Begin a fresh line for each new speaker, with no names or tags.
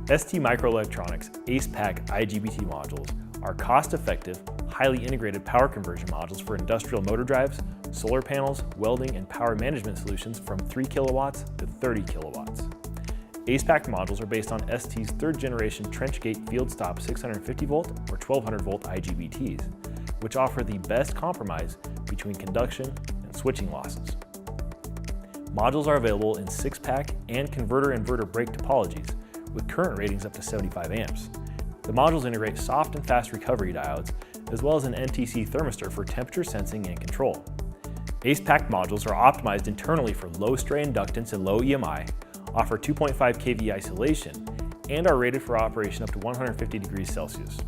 STMicroelectronics ACEPACK IGBT modules are cost-effective, highly integrated power conversion modules for industrial motor drives, solar panels, welding, and power management solutions from 3 kilowatts to 30 kilowatts. ACEPACK modules are based on ST's third-generation trench-gate field-stop 650-volt or 1200-volt IGBTs, which offer the best compromise between conduction and switching losses. Modules are available in Sixpack and converter-inverter break topologies, with current ratings up to 75 amps. The modules integrate soft and fast recovery diodes, as well as an NTC thermistor for temperature sensing and control. ACEPACK modules are optimized internally for low stray inductance and low EMI, offer 2.5 kV isolation, and are rated for operation up to 150 degrees Celsius.